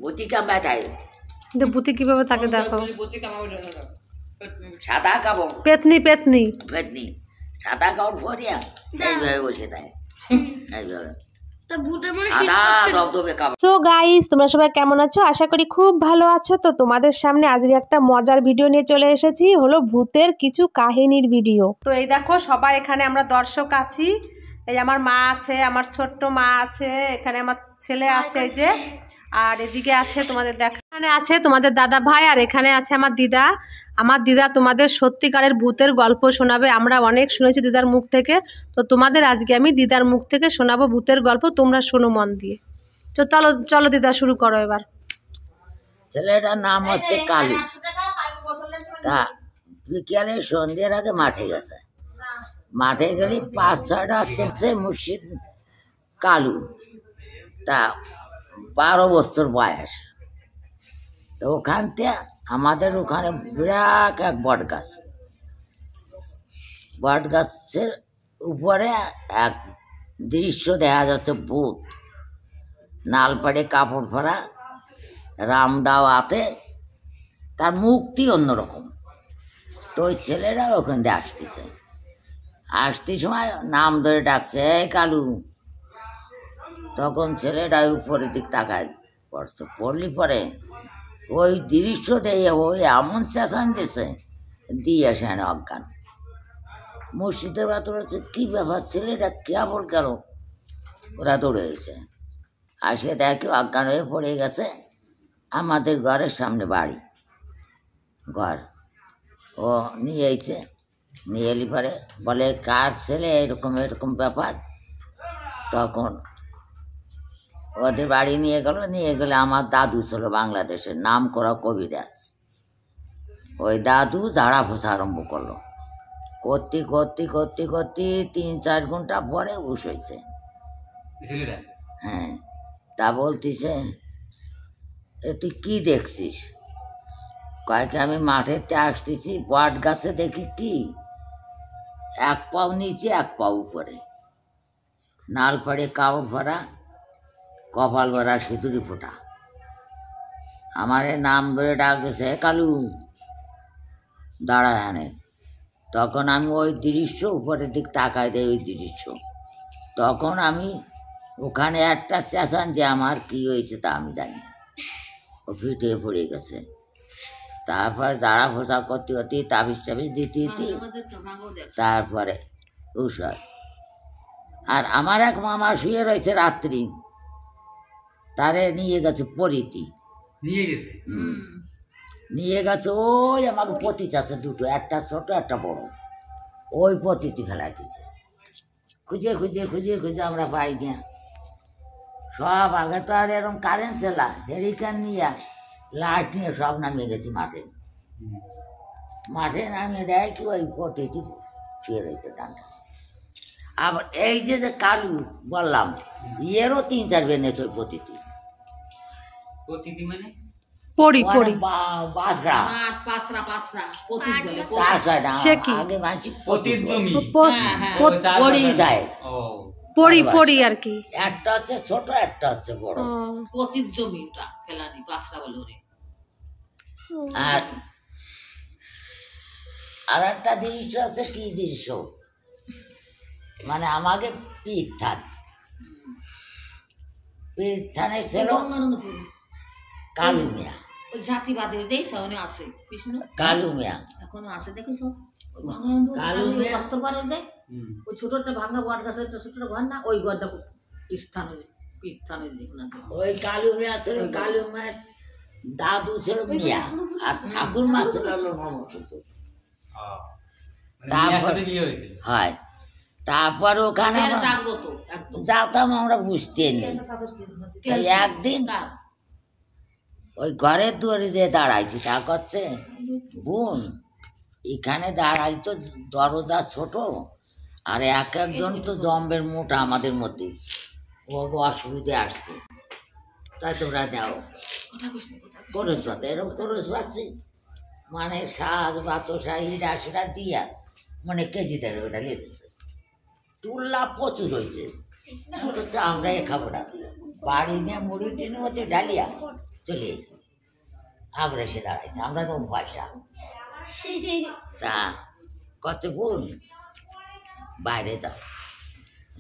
বুতি কামাই বুতি কিভাবে থাকে দেখো, সাদা কাপড় পেতনি পেতনি পেতনি সাদা কাপড় পরিয়া এইভাবে বসে থাকে এইভাবে। সো গাইস, তোমরা সবাই কেমন আছো? আশা করি খুব ভালো আছো। তো তোমাদের সামনে আজকে একটা মজার ভিডিও নিয়ে চলে এসেছি, হলো ভূতের কিছু কাহিনীর ভিডিও। তো এই দেখো সবাই এখানে আমরা দর্শক আছি। এই আমার মা আছে, আমার ছোট্ট মা আছে, এখানে আমার ছেলে আছে এই যে, আর এদিকে আছে তোমাদের এখানে আছে তোমাদের দাদা ভাই, আর এখানে আছে আমার দিদা। আমার দিদা তোমাদের সত্যিকারের ভূতের গল্প শোনাবে। আমরা অনেক শুনেছি দিদার মুখ থেকে, তো তোমাদের আজকে আমি দিদার মুখ থেকে শোনাবো ভূতের গল্প। তোমরা শোনো মন দিয়ে। তো চলো চলো দিদা, শুরু করো এবার। ছেলেটার নাম হচ্ছে কালু। তা বিকেলে সন্ধ্যের আগে মাঠে গেছে। মাঠে গেলে 5-6টা হচ্ছে মুর্শিদ কালু। তা 12 বছর বয়স। তো ওখান থেকে আমাদের ওখানে বিরাট এক বট গাছ, বট গাছের উপরে এক দৃশ্য দেখা যাচ্ছে, ভূত নালপাড়ে কাপড় ভরা, রামদাও হাতে, তার মুখটি অন্যরকম। তো ওই ছেলেরা ওখান দিয়ে আসতে সময় নাম ধরে ডাকছে, এই কালু। তখন ছেলেটা উপরের দিক তাকায় পড়ছে, পড়লি পরে ওই দৃশ্য দিয়ে ওই এমন চেঁচান দিয়েছে, দিয়ে সেখানে অজ্ঞান। মসজিদের ভেতর হচ্ছে কী ব্যাপার, ছেলেটা কেবল গেল, ওরা দৌড়ে গেছে। আসে দেখে অজ্ঞান হয়ে পড়ে গেছে আমাদের ঘরের সামনে বাড়ি ঘর। ও নিয়ে এসে নিয়ে এলি পরে বলে, কার ছেলে, এরকম এরকম ব্যাপার। তখন ওদের বাড়ি নিয়ে গেলে আমার দাদু ছিল বাংলাদেশের নাম করা কবিরাজ। ওই দাদু ঝাড়া ফোঁসা আরম্ভ করলো, করতে 3-4 ঘন্টা পরে উস হয়েছে। হ্যাঁ, তা বলতিছে, তুই কি দেখছিস? কয়েক আমি মাঠেতে আসতেছি, বট গাছে দেখি কি, এক পাও নিচে এক পাও উপরে, নাল পাড়ে কাপড় ভরা, কপাল ভরা সিঁদুরি ফোঁটা। আমার নাম ধরে ডাক দিয়েছে, কালু দাঁড়ায় আনে। তখন আমি ওই দৃশ্য উপরের দিক তাকাই দেয়, ওই দৃশ্য। তখন আমি ওখানে একটা চেঁচান যে আমার কি হয়েছে তা আমি জানি না, ও ফিটে পড়ে গেছে। তারপর দাঁড়া ফোঁসা করতে তাবিজ দিতে তারপরে উষা। আর আমার এক মামা শুয়ে রয়েছে রাত্রি, তারে নিয়ে গেছে পরিতি, নিয়ে গেছে ওই আমাকে পতি আছে দুটো, একটা ছোট একটা বড়, ওই পতিটি ফেলাই দিয়েছে। খুঁজে আমরা পাই গিয়া সব। আগে তো আর এরকম কারেন্ট ছিল, হেরিকেন নিয়ে লাইট নিয়ে সব নামিয়ে গেছি মাঠে নামিয়ে দেয় কি ওই পতিটি শুয়ে রয়েছে ডানটা। আবার এই যে কালু বললাম, এরও 3-4 বেনেছে ওই পতিটি। মানে আগে মানছি আর কি, একটা হচ্ছে ছোট একটা হচ্ছে বড়, পতির জমি ওটা ফেলানি পাঁচরা বলে ওরে। আর একটা দৃশ্য আছে, কি দৃশ্য মানে আমাকে পিঠানে ছিল কালু মিয়া, ওই জাতিবাদের দেই সামনে আছে কৃষ্ণ কালু মিয়া এখনো আছে, দেখেছো? কালু মিয়া রক্তপারে যায়, ওই ছোট একটা ভাঙা বট গাছের একটা ছোট ঘর না, ওই ঘরটা স্থানে ওই কালু মিয়া ছিল। কালু মিয়ার দাদু ছিল মিয়া, আর ঠাকুর মা ছিল হয়। তারপর ওখানে যাতাম আমরা বুঝতে নেই। একদিন ওই ঘরের দুয়ারে যে দাঁড়াইছি, তা করছে, বোন এখানে দাঁড়াই তো দরজা ছোট, আর একজন তো জম্বের মোটা আমাদের মধ্যে, ও অসুবিধে আসছে, তাই তোমরা দাও করস ভাত, এরকম করস পাচ্ছি মানে শাক বাতসা হিরা সেটা দিয়া মানে কেজি দেড় ওটা লেগেছে। তুললা প্রচুর হয়েছে, আমরা এ খাবো না, বাড়ি নিয়ে মুড়ি টিনের মধ্যে ডালিয়া চলে এসেছি। আমরা এসে দাঁড়াইছি, আমরা তো পয়সা তা কত বোন বাইরে দাও।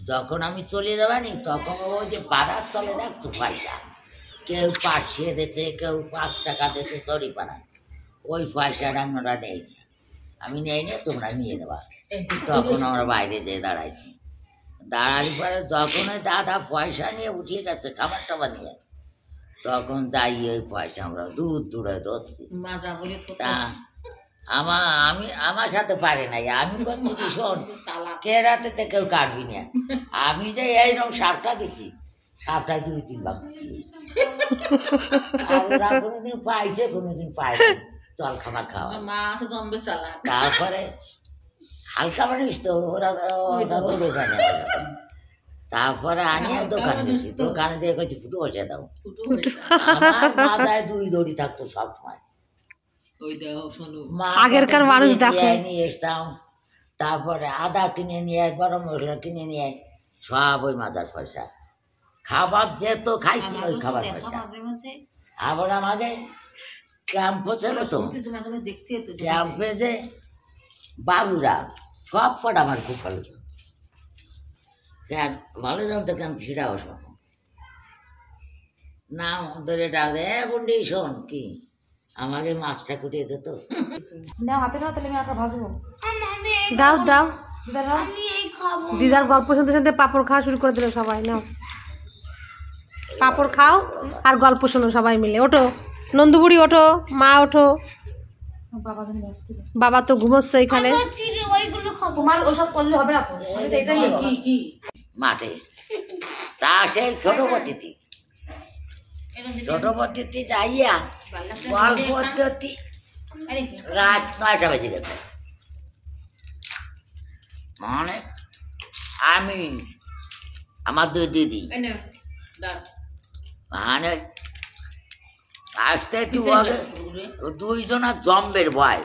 যখন আমি চলে যাবানি তখন ওই যে পাড়ার তলে দেখতো পয়সা, কেউ 500 দিয়েছে, কেউ 5 টাকা দিয়েছে তরি পাড়ায়। ওই পয়সাটা আমরা নেই, আমি নেই না, তোমরা নিয়ে নেবা। তখন আমরা বাইরে যেয়ে দাঁড়াইছি। দাঁড়ালি পরে যখন ওই দাদা পয়সা নিয়ে উঠিয়ে গেছে খাবার টাবার নিয়ে, তখন যাই ওই পয়সা আমরা দূর দূরে ধরছি। তা আমার সাথে পারে নাই, আমি বলছি কি শোন কে রাতে তো কেউ কাটবি না। আমি যে এইরকম সাপটা দিচ্ছি, সাপটায় 2-3 ভাগ ওরা কোনোদিন পাইছে, কোনোদিন পায়নি জল খাবার খাওয়া। তারপরে হালকা মানুষ তো ওরা দোকানে, তারপরে আনি দোকানে গেছি, দোকানে যেয়ে কইছি ফুটো বসে দাও। আমার মাথায় 2 দড়ি থাকতো সবসময়। আগেরকার মানুষ দেখো নিয়ে এসতাম, তারপরে আদা কিনে নিয়ে গরম মশলা কিনে নিয়ে সব ওই মাদার পয়সা। খাবার যেত খাইছি ওই খাবার পয়সা। আবার আমাদের ক্যাম্পে ছিল তো, ক্যাম্পে যে বাবুরা সব কটা আমার খুব ভালো ছিল। ভালো জানতো ক্যাম্প ছিড়া শোন না ধরে ডাকে বন্ডি শোন কি আমাকে মাছটা কুটিয়ে দিত। হাতে নাও, তাহলে আমি একটা ভাজবো। দাও দাও, দিদার গল্প শুনতে শুনতে পাপড় খাওয়া শুরু করে দিল সবাই। নাও পাপড় খাও আর গল্প শোনো সবাই মিলে। ওঠো নন্দুবুড়ি, ওঠো মা, ওঠো। বাবা তো ঘুমোচ্ছে এখানে। তোমার ওসব করলে হবে না, মাঠে তা সেই ছোট পদ্ধতি, ছোট পদ্ধতি যাইয়া গল্প পদ্ধতি রাত 9টা বেজে গেছে। মানে আমি আমার 2 দিদি মানে আসতে একটু আগে 2 জনা জম্বের ভয়।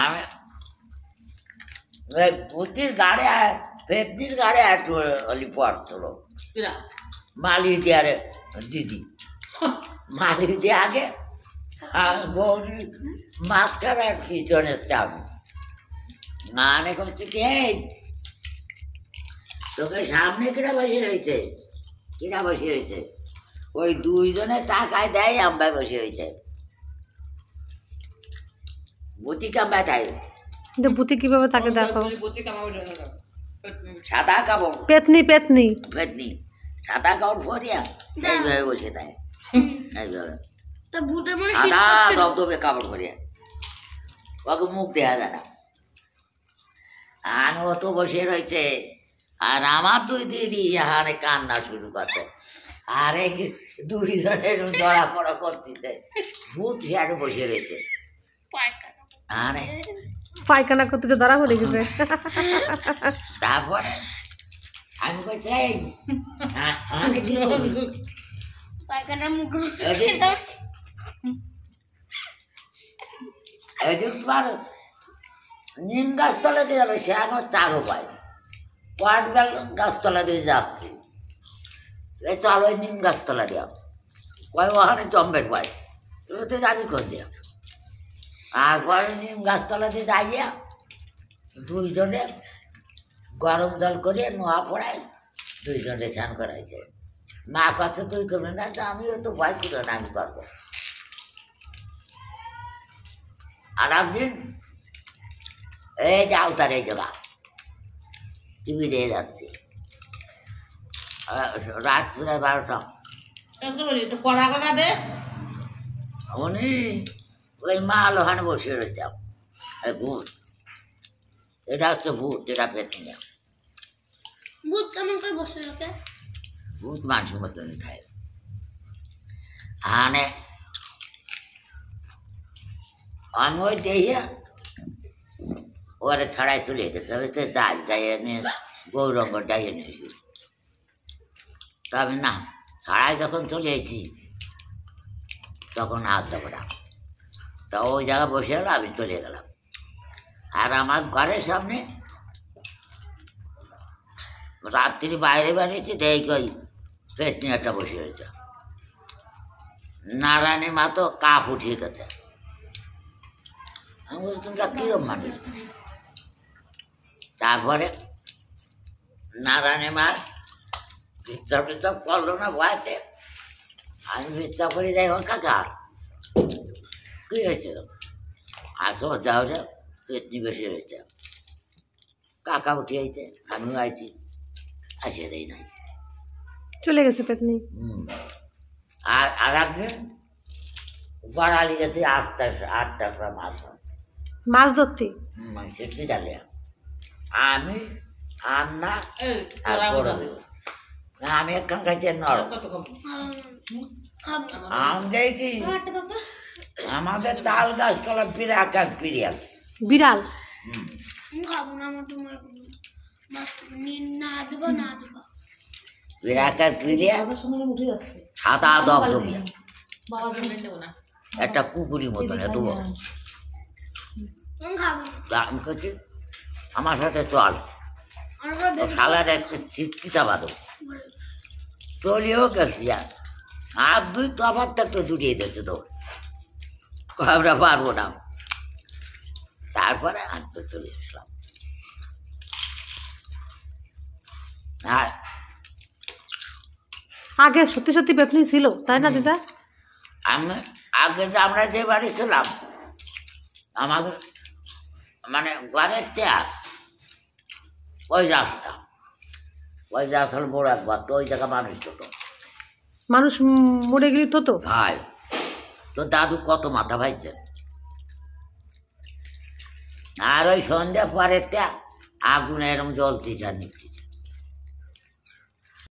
আমি পুতির গাড়ি পেটনির গাড়ি একটু হলি পড়ছিল মালি দিয়ার দিদি, মালি দিয়ে আগে গৌরী মাঝখানে পিছনে চাবি মানে করছে কি তোকে সামনে কিনা বসে রয়েছে, কিনা বসে রয়েছে। ওই 2 জনে তাকায় দেয়, আম্বায় বসে রয়েছে। বুতি কাম্বায় তাই বুতি কিভাবে তাকে দেখো, সাদা কাপড় পেতনি পেতনি পেতনি সাদা কাপড় পরিয়া এইভাবে বসে দেয়, এইভাবে সাদা দবদবে কাপড় পরিয়া, ওকে মুখ দেওয়া যায় না। আর ও তো বসে রয়েছে, আর আমার 2 দিদি এখানে কান্না শুরু করছে, আর 2 জনের জড়া পড়া করতেছে। ভূত হিসাবে বসে রয়েছে, আরে পায়খানা করতেছে, ধরা পড়ে গেছে। তারপরে আমি বলছি তোমার নিম গাছতলা দিয়ে যাবে, সে আমার 4 উপায় কোয়াট গাছতলা দিয়ে যাচ্ছি, এই চল ওই নিম গাছতলা দিয়া কয় ওখানে জম্বের পাই, তুমি তো জানি কর দিয়া। আর পরে নিম গাছতলা দিয়ে যাইয়া 2 জনে গরম জল করে নোয়া পড়ায় 2 জনে স্নান করাইছে। মা কথা তুই করবে না, আমিও তো ভয় করি না, আমি করবো। আর একদিন এই যাও তার এই জায়গা টিভি দিয়ে যাচ্ছি, রাত প্রায় 12টা। উনি ওই মাল ওখানে বসে রয়েছে, ভূত, এটা হচ্ছে ভূত, যেটা পেতে নেই। ভূত কেমন করে বসে থাকে? ভূত মানুষের মতন খায়, আনে আমি ওই দিয়ে ওরে ছাড়াই চলে যেতে, তবে তো যাই যাইয়ে নিয়ে গৌরঙ্গ যাইয়ে নিয়েছি। তো আমি না ছাড়াই যখন চলে এসেছি তখন হাত দেবো না, তা ওই জায়গায় বসে গেল, আমি চলে গেলাম। আর আমার ঘরের সামনে রাত্রি বাইরে বেরিয়েছি, দেখি ওই পেতনি একটা বসে রয়েছে। নারায়ণী মা তো কাপ উঠিয়ে গেছে। আমি বলছি তোমরা কিরম মানুষ। তারপরে নারায়ণী মা ভিতর টিতর করলো না ভয়তে। আমি ভিতর করে যাই কাকা কি হয়েছে? আসো যাও যে পেতনি বসে রয়েছে। কাকা উঠে আইছে, আমিও আইছি, আসে দেই নাই। চলে গেছে পেতনি। আর একদিন বাড়ালি গেছে 8টা মাছ মাছ ধরতে। সেটি জানে আমি আন্না আর বড় বউ। আমি একখান খাইতে নরম আম দেখি আমাদের তাল গাছতলা বিরাট এক বিড়াল। বিড়াল? খাবো না, আমার তো না দেবো না দেবো। বিরাট এক বিড়াল, উঠে যাচ্ছে সাদা দবদবিয়া, বাবা দেবো না। একটা কুকুরি মতন এত বড়। খাবো তা আমি করছি আমার সাথে চল, সালার একটা ছিটকিটা বাঁধো। চলিও গেছি আর 2 তফাতটা তো জুড়িয়ে দিয়েছে তো, আমরা পারবো না। তারপরে আনতে চলে আসলাম। আর আগে সত্যি সত্যি পেতনি ছিল তাই না দিদা? আমি আগে যে আমরা যে বাড়ি ছিলাম আমাকে মানে ঘরের চেয়ার ওই রাস্তা হল বড় একবার তো ওই জায়গা মানুষ হতো। মানুষ মরে গেলি তো তো ভাই তো দাদু কত মাথা ভাইছে। আর ওই সন্ধ্যা পরে আগুনে এরম জ্বলতে জানি